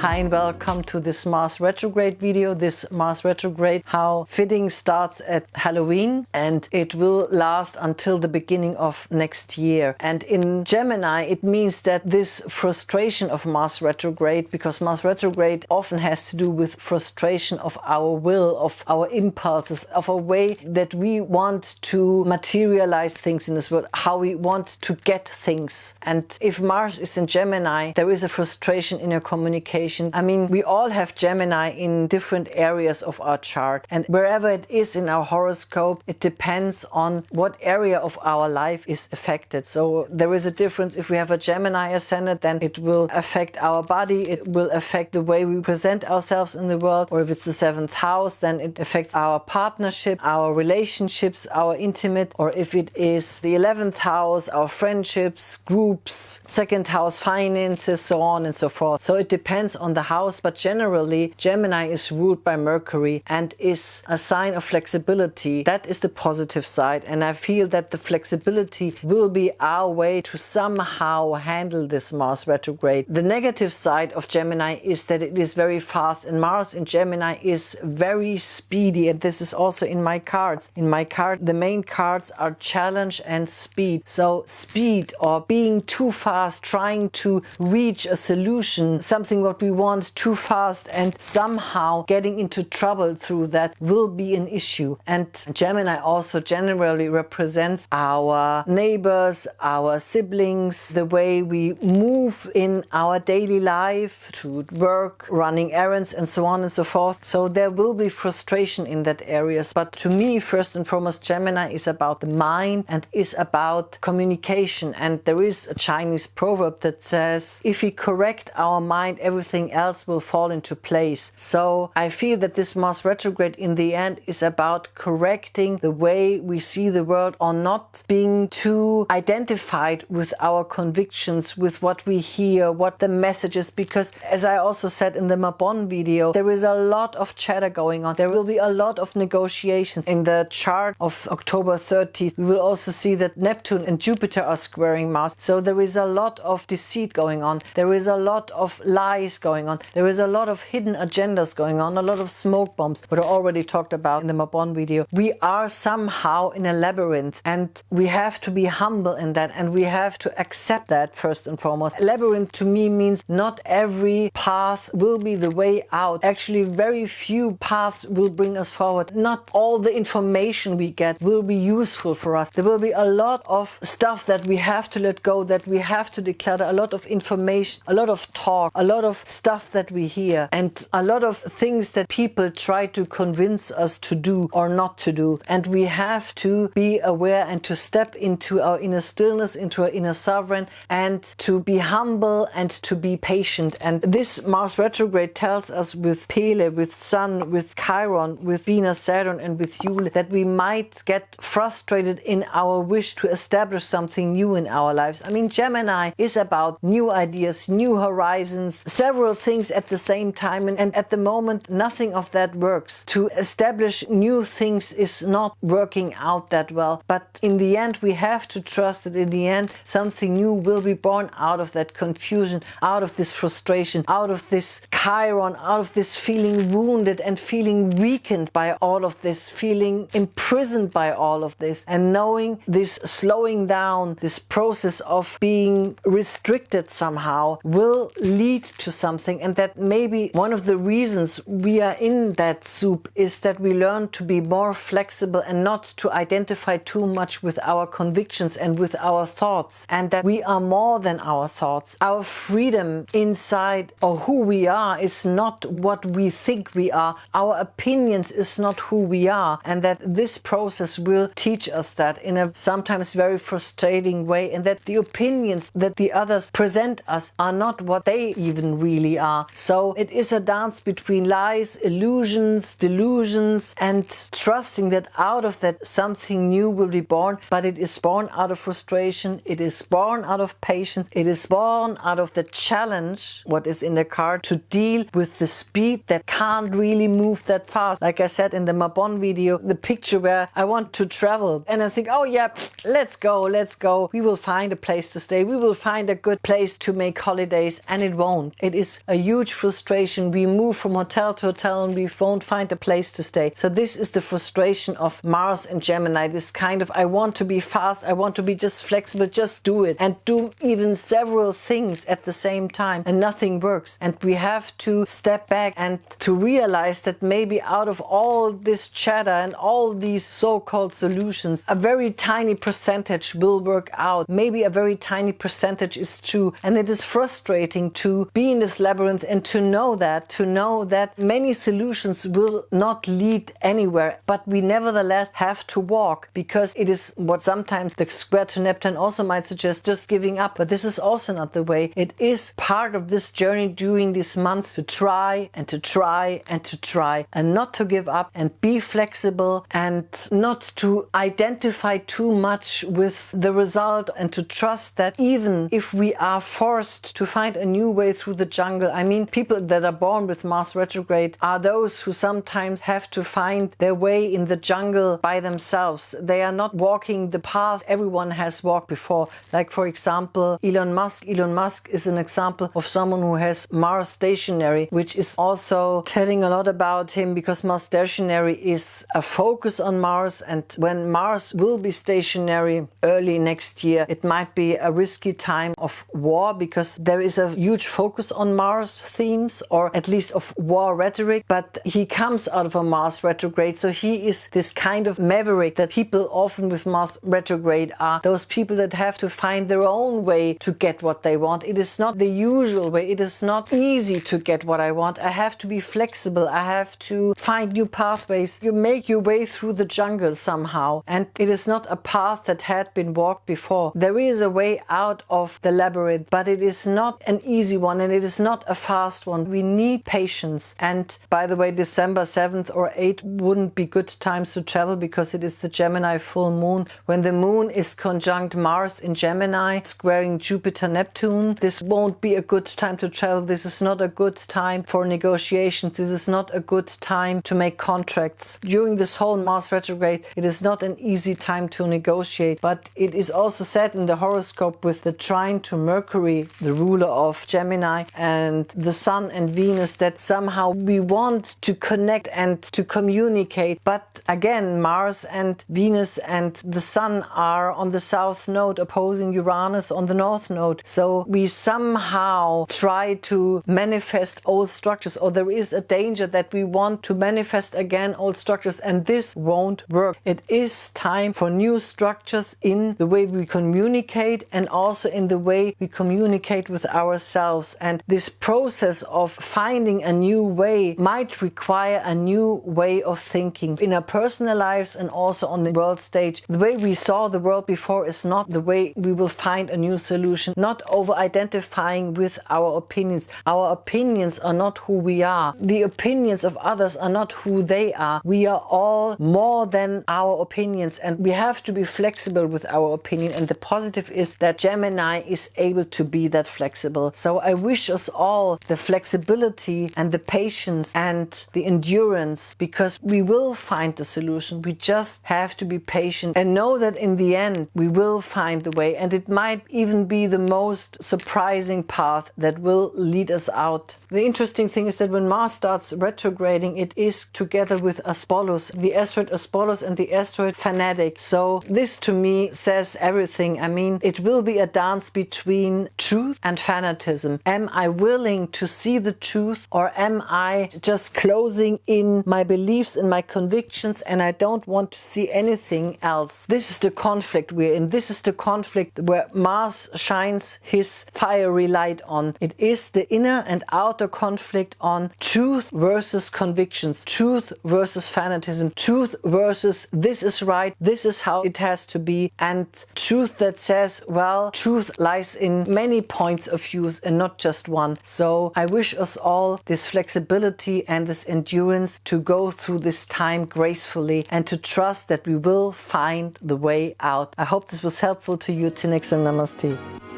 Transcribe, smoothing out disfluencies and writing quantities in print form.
Hi and welcome to this Mars retrograde video. This Mars retrograde, how fitting, starts at Halloween and it will last until the beginning of next year. And in Gemini it means that this frustration of Mars retrograde, because Mars retrograde often has to do with frustration of our will, of our impulses, of a way that we want to materialize things in this world, how we want to get things. And if Mars is in Gemini, there is a frustration in your communication. I mean, we all have Gemini in different areas of our chart, and wherever it is in our horoscope, it depends on what area of our life is affected. So there is a difference. If we have a Gemini ascendant, then it will affect our body, it will affect the way we present ourselves in the world. Or if it's the 7th house, then it affects our partnership, our relationships, our intimate. Or if it is the 11th house, our friendships, groups, 2nd house, finances, so on and so forth. So it depends on the house, but generally Gemini is ruled by Mercury and is a sign of flexibility. That is the positive side, and I feel that the flexibility will be our way to somehow handle this Mars retrograde. The negative side of Gemini is that it is very fast, and Mars in Gemini is very speedy, and this is also in my cards. In my card, the main cards are challenge and speed. So speed, or being too fast, trying to reach a solution, something what we want too fast, and somehow getting into trouble through that will be an issue. And Gemini also generally represents our neighbors, our siblings, the way we move in our daily life, to work, running errands, and so on and so forth. So there will be frustration in that areas. But to me, first and foremost, Gemini is about the mind and is about communication. And there is a Chinese proverb that says, if we correct our mind, everything else will fall into place. So I feel that this Mars retrograde in the end is about correcting the way we see the world, or not being too identified with our convictions, with what we hear, what the message is. Because as I also said in the Mabon video, there is a lot of chatter going on. There will be a lot of negotiations. In the chart of October 30th, we will also see that Neptune and Jupiter are squaring Mars. So there is a lot of deceit going on. There is a lot of lies going on. There is a lot of hidden agendas going on, a lot of smoke bombs, what I already talked about in the Mabon video. We are somehow in a labyrinth, and we have to be humble in that, and we have to accept that first and foremost. Labyrinth to me means not every path will be the way out. Actually, very few paths will bring us forward. Not all the information we get will be useful for us. There will be a lot of stuff that we have to let go, that we have to declutter, a lot of information, a lot of talk, a lot of stuff that we hear, and a lot of things that people try to convince us to do or not to do. And we have to be aware and to step into our inner stillness, into our inner sovereign, and to be humble and to be patient. And this Mars retrograde tells us with Pele, with Sun, with Chiron, with Venus, Saturn, and with Yule, that we might get frustrated in our wish to establish something new in our lives. I mean, Gemini is about new ideas, new horizons, several things at the same time, and at the moment nothing of that works. To establish new things is not working out that well, but in the end we have to trust that in the end something new will be born out of that confusion, out of this frustration, out of this Chiron, out of this feeling wounded and feeling weakened by all of this, feeling imprisoned by all of this, and knowing this slowing down, this process of being restricted somehow will lead to something. And that maybe one of the reasons we are in that soup is that we learn to be more flexible and not to identify too much with our convictions and with our thoughts, and that we are more than our thoughts. Our freedom inside, or who we are, is not what we think we are. Our opinions is not who we are, and that this process will teach us that in a sometimes very frustrating way, and that the opinions that the others present us are not what they even really are. So it is a dance between lies, illusions, delusions, and trusting that out of that something new will be born. But it is born out of frustration, it is born out of patience, it is born out of the challenge, what is in the card, to deal with the speed that can't really move that fast. Like I said in the Mabon video, the picture where I want to travel and I think, oh yeah, let's go, we will find a place to stay, we will find a good place to make holidays, and it won't. It is is a huge frustration. We move from hotel to hotel and we won't find a place to stay. So this is the frustration of Mars in Gemini, this kind of, I want to be fast, I want to be just flexible, just do it, and do even several things at the same time, and nothing works. And we have to step back and to realize that maybe out of all this chatter and all these so-called solutions, a very tiny percentage will work out. Maybe a very tiny percentage is true. And it is frustrating to be in this labyrinth and to know that many solutions will not lead anywhere, but we nevertheless have to walk, because it is what sometimes the square to Neptune also might suggest, just giving up. But this is also not the way. It is part of this journey during these months to try and to try and to try, and not to give up, and be flexible, and not to identify too much with the result, and to trust that even if we are forced to find a new way through the jungle, I mean, people that are born with Mars retrograde are those who sometimes have to find their way in the jungle by themselves. They are not walking the path everyone has walked before. Like, for example, Elon Musk. Elon Musk is an example of someone who has Mars stationary, which is also telling a lot about him, because Mars stationary is a focus on Mars, and when Mars will be stationary early next year, it might be a risky time of war, because there is a huge focus on Mars themes, or at least of war rhetoric. But he comes out of a Mars retrograde, so he is this kind of maverick that people often with Mars retrograde are, those people that have to find their own way to get what they want. It is not the usual way. It is not easy to get what I want. I have to be flexible. I have to find new pathways. You make your way through the jungle somehow, and it is not a path that had been walked before. There is a way out of the labyrinth, but it is not an easy one, and it is not a fast one. We need patience. And by the way, December 7th or 8th wouldn't be good times to travel, because it is the Gemini full moon. When the moon is conjunct Mars in Gemini, squaring Jupiter Neptune, this won't be a good time to travel. This is not a good time for negotiations. This is not a good time to make contracts. During this whole Mars retrograde, it is not an easy time to negotiate, but it is also said in the horoscope with the trine to Mercury, the ruler of Gemini, and the Sun and Venus, that somehow we want to connect and to communicate. But again, Mars and Venus and the Sun are on the south node opposing Uranus on the north node. So we somehow try to manifest old structures, or there is a danger that we want to manifest again old structures, and this won't work. It is time for new structures in the way we communicate, and also in the way we communicate with ourselves. And this process of finding a new way might require a new way of thinking in our personal lives and also on the world stage. The way we saw the world before is not the way we will find a new solution. Not over-identifying with our opinions. Our opinions are not who we are. The opinions of others are not who they are. We are all more than our opinions, and we have to be flexible with our opinion. And the positive is that Gemini is able to be that flexible. So I wish us all the flexibility and the patience and the endurance, because we will find the solution. We just have to be patient and know that in the end we will find the way, and it might even be the most surprising path that will lead us out. The interesting thing is that when Mars starts retrograding, it is together with Asbolus, the asteroid Asbolus and the asteroid Fanatic. So this to me says everything. I mean, it will be a dance between truth and fanatism. Am I willing to see the truth, or am I just closing in my beliefs and my convictions, and I don't want to see anything else? This is the conflict we're in. This is the conflict where Mars shines his fiery light on. It is the inner and outer conflict on truth versus convictions, truth versus fanatism, truth versus this is right, this is how it has to be, and truth that says, well, truth lies in many points of view and not just one. So I wish us all this flexibility and this endurance to go through this time gracefully, and to trust that we will find the way out. I hope this was helpful to you. Till next time, namaste.